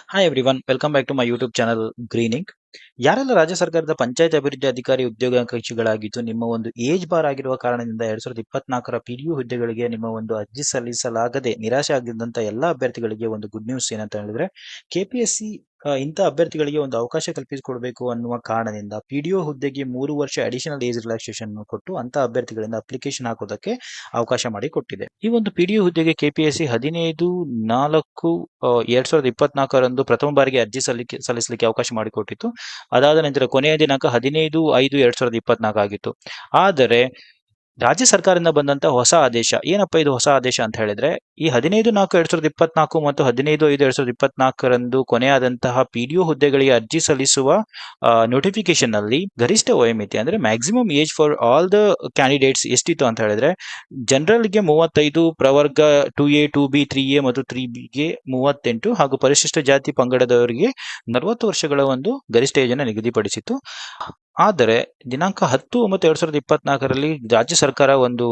Hi everyone, welcome back to my YouTube channel Greening. ಯಾರೆಲ್ಲ ರಾಜ್ಯ ಸರ್ಕಾರದ ಪಂಚಾಯತ್ ಅಭಿವೃದ್ಧಿ ಅಧಿಕಾರಿ ಉದ್ಯೋಗಾಕಾಂಕ್ಷಿಗಳಾಗಿದ್ದು ನಿಮ್ಮ ಒಂದು ಏಜ್ ಬಾರ್ ಆಗಿರುವ ಕಾರಣದಿಂದ 2024ರ ಪಿಡಿಒ ಹುದ್ದೆಗಳಿಗೆ ನಿಮ್ಮ ಒಂದು ಅರ್ಜಿ ಸಲ್ಲಿಸಲಾಗದೆ ನಿರಾಶೆ ಆಗಿದ್ದಂತ ಎಲ್ಲಾ ಅಭ್ಯರ್ಥಿಗಳಿಗೆ ಒಂದು ಗುಡ್ ನ್ಯೂಸ್ ಏನಂತ ಹೇಳಿದ್ರೆ ಕೆಪಿಎಸ್ಸಿ ಇಂಥ ಅಭ್ಯರ್ಥಿಗಳಿಗೆ ಒಂದು ಅವಕಾಶ ಕಲ್ಪಿಸಿಕೊಡಬೇಕು ಅನ್ನುವ ಕಾರಣದಿಂದ ಪಿಡಿಒ ಹುದ್ದೆಗೆ 3 ವರ್ಷ ಅಡಿಷನಲ್ ಏಜ್ ರಿಲ್ಯಾಕ್ಸೇಷನ್ ಕೊಟ್ಟು ಅಂತ ಅಭ್ಯರ್ಥಿಗಳಿಂದ ಅಪ್ಲಿಕೇಶನ್ ಹಾಕೋದಕ್ಕೆ ಅವಕಾಶ ಮಾಡಿ ಕೊಟ್ಟಿದೆ. ಈ ಒಂದು ಪಿಡಿಒ ಹುದ್ದೆಗೆ ಕೆಪಿಎಸ್ಸಿ 15/4/2024ರಂದು ಪ್ರಥಮ ಬಾರಿಗೆ ಅರ್ಜಿ ಸಲ್ಲಿಸಲಿಕ್ಕೆ ಅವಕಾಶ ಮಾಡಿಕೊಟ್ಟಿತ್ತು. ಅದಾದ ನಂತರ ಕೊನೆಯ ದಿನಾಂಕ 15/5/2024 ಆಗಿತ್ತು. ಆದರೆ ರಾಜ್ಯ ಸರ್ಕಾರದಿಂದ ಬಂದಂತ ಹೊಸ ಆದೇಶ ಏನಪ್ಪಾ ಇದು ಹೊಸ ಆದೇಶ ಅಂತ ಹೇಳಿದ್ರೆ ಈ 15/4/2024 ಮತ್ತು 15/5/2024ರಂದು ಕೊನೆಯಾದಂತಹ ಪಿಡಿಒ ಹುದ್ದೆಗಳಿಗೆ ಅರ್ಜಿ ಸಲ್ಲಿಸುವ ನೋಟಿಫಿಕೇಶನ್ ನಲ್ಲಿ ಗರಿಷ್ಠ ವಯೋಮಿತಿ ಅಂದ್ರೆ maximum age for all the candidates ಎಷ್ಟಿತ್ತು ಅಂತ ಹೇಳಿದ್ರೆ ಜನರಲ್ಗೆ 35, ಪ್ರವರ್ಗ 2A 2B 3A ಮತ್ತು 3Bಗೆ 38 ಹಾಗೂ ಪರಿಶಿಷ್ಟ ಜಾತಿ ಪಂಗಡದವರಿಗೆ 40 ವರ್ಷಗಳ ಒಂದು ಗರಿಷ್ಠ ಏಜನ್ನು ನಿಗದಿಪಡಿಸಿತು. ಆದರೆ ದಿನಾಂಕ 10/9/2024ರಲ್ಲಿ ರಾಜ್ಯ ಸರ್ಕಾರ ಒಂದು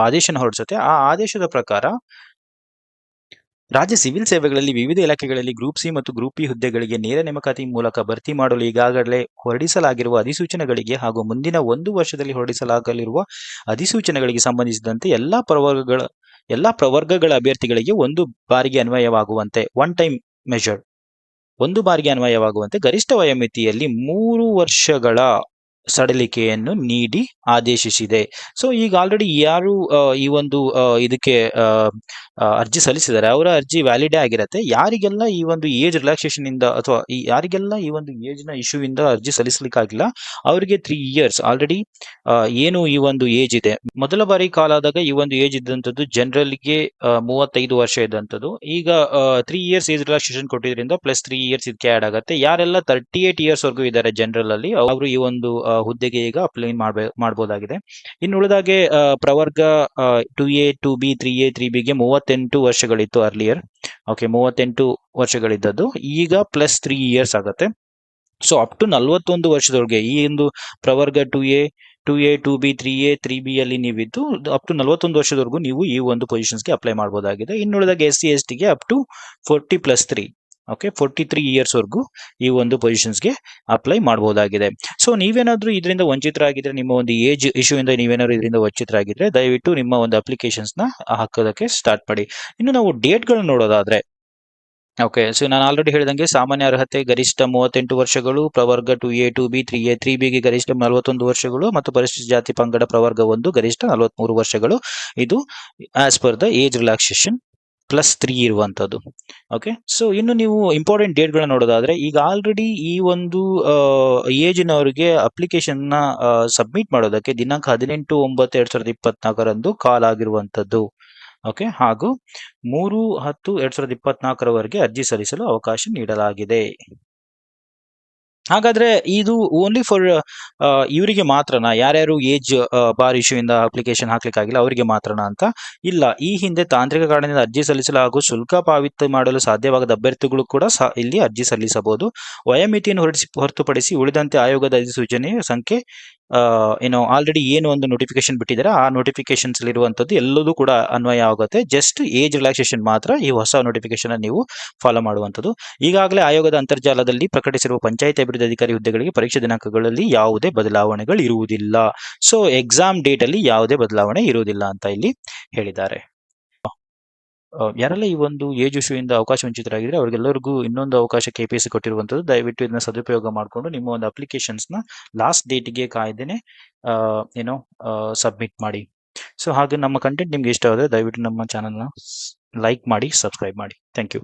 ಆದೇಶನ ಹೊರಡಿಸುತ್ತೆ. ಆ ಆದೇಶದ ಪ್ರಕಾರ ರಾಜ್ಯ ಸಿವಿಲ್ ಸೇವೆಗಳಲ್ಲಿ ವಿವಿಧ ಇಲಾಖೆಗಳಲ್ಲಿ ಗ್ರೂಪ್ ಸಿ ಮತ್ತು ಗ್ರೂಪ್ ಪಿ ಹುದ್ದೆಗಳಿಗೆ ನೇರ ನೇಮಕಾತಿ ಮೂಲಕ ಭರ್ತಿ ಮಾಡಲು ಈಗಾಗಲೇ ಹೊರಡಿಸಲಾಗಿರುವ ಅಧಿಸೂಚನೆಗಳಿಗೆ ಹಾಗೂ ಮುಂದಿನ 1 ವರ್ಷದಲ್ಲಿ ಹೊರಡಿಸಲಾಗಲಿರುವ ಅಧಿಸೂಚನೆಗಳಿಗೆ ಸಂಬಂಧಿಸಿದಂತೆ ಎಲ್ಲಾ ಪ್ರವರ್ಗಗಳ ಅಭ್ಯರ್ಥಿಗಳಿಗೆ ಒಂದು ಬಾರಿಗೆ ಅನ್ವಯವಾಗುವಂತೆ ಒಂದು ಬಾರಿಗೆ ಅನ್ವಯವಾಗುವಂತೆ ಗರಿಷ್ಠ ವಯೋಮಿತಿಯಲ್ಲಿ 3 ವರ್ಷಗಳ ಸಡಿಲಿಕೆಯನ್ನು ನೀಡಿ ಆದೇಶಿಸಿದೆ. ಸೊ ಈಗ ಆಲ್ರೆಡಿ ಯಾರು ಈ ಒಂದು ಇದಕ್ಕೆ ಅರ್ಜಿ ಸಲ್ಲಿಸಿದ್ದಾರೆ ಅವರ ಅರ್ಜಿ ವ್ಯಾಲಿಡೇ ಆಗಿರುತ್ತೆ. ಯಾರಿಗೆಲ್ಲ ಈ ಒಂದು ಏಜ್ ರಿಲ್ಯಾಕ್ಸೇಷನ್ ಇಂದ ಅಥವಾ ಯಾರಿಗೆಲ್ಲ ಈ ಒಂದು ಏಜ್ ನ ಇಶ್ಯೂ ಇಂದ ಅರ್ಜಿ ಸಲ್ಲಿಸಲಿಕ್ಕಾಗಿಲ್ಲ ಅವರಿಗೆ 3 ಇಯರ್ಸ್ ಆಲ್ರೆಡಿ ಏನು ಈ ಒಂದು ಏಜ್ ಇದೆ. ಮೊದಲ ಬಾರಿ ಕಾಲ್ ಆದಾಗ ಈ ಒಂದು ಏಜ್ ಇದ್ದಂಥದ್ದು ಜನರಲ್ಗೆ 35 ವರ್ಷ ಇದ್ದಂಥದ್ದು. ಈಗ 3 ಇಯರ್ಸ್ ಏಜ್ ರಿಲ್ಯಾಕ್ಸೇಷನ್ ಕೊಟ್ಟಿದ್ರಿಂದ ಪ್ಲಸ್ 3 ಇಯರ್ಸ್ ಇದಕ್ಕೆ ಆಡ್ ಆಗುತ್ತೆ. ಯಾರೆಲ್ಲ 38 ಇಯರ್ಸ್ ವರ್ಗೂ ಇದ್ದಾರೆ ಜನರಲ್ ಅಲ್ಲಿ ಅವರು ಈ ಒಂದು ಹುದ್ದೆಗೆ ಈಗ ಅಪ್ಲೈ ಮಾಡಬಹುದಾಗಿದೆ. ಇನ್ನು ಉಳಿದಾಗೆ ಪ್ರವರ್ಗ 2A 2B 3A 3Bಗೆ 38 ವರ್ಷಗಳಿತ್ತು earlier. Okay, 38 ವರ್ಷಗಳಿದ್ದದ್ದು ಈಗ ಪ್ಲಸ್ 3 ಇಯರ್ಸ್ ಆಗುತ್ತೆ. ಸೊ ಅಪ್ ಟು 41 ವರ್ಷದೊಳಗೆ ಈ ಒಂದು ಪ್ರವರ್ಗ 2A 2B 3A 3B ಅಲ್ಲಿ ನೀವಿದ್ದು ಅಪ್ ಟು 41 ವರ್ಷದವರೆಗೂ ನೀವು ಈ ಒಂದು ಪೊಸಿಷನ್ಸ್ಗೆ ಅಪ್ಲೈ ಮಾಡಬಹುದಾಗಿದೆ. ಇನ್ನುಳಿದಾಗ SC STಗೆ ಅಪ್ ಟು 40+3 43 ಇಯರ್ಸ್ ವರ್ಗೂ ಈ ಒಂದು ಪೊಸಿಷನ್ಸ್ಗೆ ಅಪ್ಲೈ ಮಾಡಬಹುದಾಗಿದೆ. ಸೊ ನೀವೇನಾದ್ರೂ ಇದರಿಂದ ವಂಚಿತರಾಗಿದ್ರೆ, ನಿಮ್ಮ ಒಂದು ಏಜ್ ಇಶ್ಯೂ ಇಂದ ನೀವೇನಾದ್ರು ಇದರಿಂದ ವಂಚಿತರಾಗಿದ್ರೆ ದಯವಿಟ್ಟು ನಿಮ್ಮ ಒಂದು ಅಪ್ಲಿಕೇಶನ್ಸ್ ನ ಹಾಕೋದಕ್ಕೆ ಸ್ಟಾರ್ಟ್ ಮಾಡಿ. ಇನ್ನು ನಾವು ಡೇಟ್ ಗಳನ್ನ ನೋಡೋದಾದ್ರೆ ಸೊ ನಾನು ಆಲ್ರೆಡಿ ಹೇಳಿದಂಗೆ ಸಾಮಾನ್ಯ ಅರ್ಹತೆ ಗರಿಷ್ಠ 38 ವರ್ಷಗಳು, ಪ್ರವರ್ಗ 2A 2B 3A 3Bಗೆ ಗರಿಷ್ಠ 41 ವರ್ಷಗಳು ಮತ್ತು ಪರಿಶಿಷ್ಟ ಜಾತಿ ಪಂಗಡ ಪ್ರವರ್ಗ 1 ಗರಿಷ್ಠ 43 ವರ್ಷಗಳು. ಇದು as per the age relaxation +3 ಇರುವಂತದ್ದು. ಓಕೆ, ಸೊ ಇನ್ನು ನೀವು ಇಂಪಾರ್ಟೆಂಟ್ ಡೇಟ್ ಗಳನ್ನ ನೋಡೋದಾದ್ರೆ ಈಗ ಆಲ್ರೆಡಿ ಈ ಒಂದು ಏಜಿನವರಿಗೆ ಅಪ್ಲಿಕೇಶನ್ ನ ಸಬ್ಮಿಟ್ ಮಾಡೋದಕ್ಕೆ ದಿನಾಂಕ 18/9/2024ರಂದು ಕಾಲ್ ಆಗಿರುವಂತದ್ದು. ಓಕೆ, ಹಾಗೂ 3/10/2024ರವರೆಗೆ ಅರ್ಜಿ ಸಲ್ಲಿಸಲು ಅವಕಾಶ ನೀಡಲಾಗಿದೆ. ಹಾಗಾದ್ರೆ ಇದು ಓನ್ಲಿ ಫಾರ್ ಇವರಿಗೆ ಮಾತ್ರನಾ? ಯಾರ್ಯಾರು ಏಜ್ ಬಾರ್ ಇಶ್ಯೂ ಇಂದ ಅಪ್ಲಿಕೇಶನ್ ಹಾಕ್ಲಿಕ್ಕಾಗಿಲ್ಲ ಅವರಿಗೆ ಮಾತ್ರನಾ ಅಂತ? ಇಲ್ಲ, ಈ ಹಿಂದೆ ತಾಂತ್ರಿಕ ಕಾರಣದಿಂದ ಅರ್ಜಿ ಸಲ್ಲಿಸಲು ಹಾಗೂ ಶುಲ್ಕ ಪಾವತಿ ಮಾಡಲು ಸಾಧ್ಯವಾಗದ ಅಭ್ಯರ್ಥಿಗಳು ಕೂಡ ಇಲ್ಲಿ ಅರ್ಜಿ ಸಲ್ಲಿಸಬಹುದು. ವಯೋಮಿತಿಯನ್ನು ಹೊರತುಪಡಿಸಿ ಉಳಿದಂತೆ ಆಯೋಗದ ಅಧಿಸೂಚನೆ ಸಂಖ್ಯೆ ಆಲ್ರೆಡಿ ಏನು ಒಂದು ನೋಟಿಫಿಕೇಶನ್ ಬಿಟ್ಟಿದ್ದಾರೆ ಆ ನೋಟಿಫಿಕೇಶನ್ಸ್ ಇರುವಂತದ್ದು ಎಲ್ಲದೂ ಕೂಡ ಅನ್ವಯ ಆಗುತ್ತೆ. ಜಸ್ಟ್ ಏಜ್ ರಿಲ್ಯಾಕ್ಸೇಷನ್ ಮಾತ್ರ ಈ ಹೊಸ ನೋಟಿಫಿಕೇಶನ್ ನೀವು ಫಾಲೋ ಮಾಡುವಂತದ್ದು. ಈಗಾಗಲೇ ಆಯೋಗದ ಅಂತರ್ಜಾಲದಲ್ಲಿ ಪ್ರಕಟಿಸಿರುವ ಪಂಚಾಯತ್ ಅಭಿವೃದ್ಧಿ ಅಧಿಕಾರಿ ಹುದ್ದೆಗಳಿಗೆ ಪರೀಕ್ಷಾ ದಿನಾಂಕಗಳಲ್ಲಿ ಯಾವುದೇ ಬದಲಾವಣೆಗಳು ಇರುವುದಿಲ್ಲ. ಸೊ ಎಕ್ಸಾಮ್ ಡೇಟ್ ಅಲ್ಲಿ ಯಾವುದೇ ಬದಲಾವಣೆ ಇರುವುದಿಲ್ಲ ಅಂತ ಇಲ್ಲಿ ಹೇಳಿದ್ದಾರೆ. ಯಾರೆಲ್ಲ ಈ ಒಂದು ಏಜ್ ಇಶ್ಯೂ ಇಂದ ಅವಕಾಶ ವಂಚಿತರಾಗಿದ್ರೆ ಅವರಿಗೆಲ್ಲರಿಗೂ ಇನ್ನೊಂದು ಅವಕಾಶ ಕೆಪಿಎಸ್ಸಿ ಕೊಟ್ಟಿರುವಂತದ್ದು. ದಯವಿಟ್ಟು ಇದನ್ನ ಸದುಪಯೋಗ ಮಾಡಿಕೊಂಡು ನಿಮ್ಮ ಒಂದು ಅಪ್ಲಿಕೇಶನ್ಸ್ ನ ಲಾಸ್ಟ್ ಡೇಟ್ಗೆ ಕಾಯ್ದೇನೆ ಸಬ್ಮಿಟ್ ಮಾಡಿ. ಸೊ ಹಾಗೆ ನಮ್ಮ ಕಂಟೆಂಟ್ ನಿಮ್ಗೆ ಇಷ್ಟವಾದರೆ ದಯವಿಟ್ಟು ನಮ್ಮ ಚಾನಲ್ನ ಲೈಕ್ ಮಾಡಿ, ಸಬ್ಸ್ಕ್ರೈಬ್ ಮಾಡಿ. Thank you.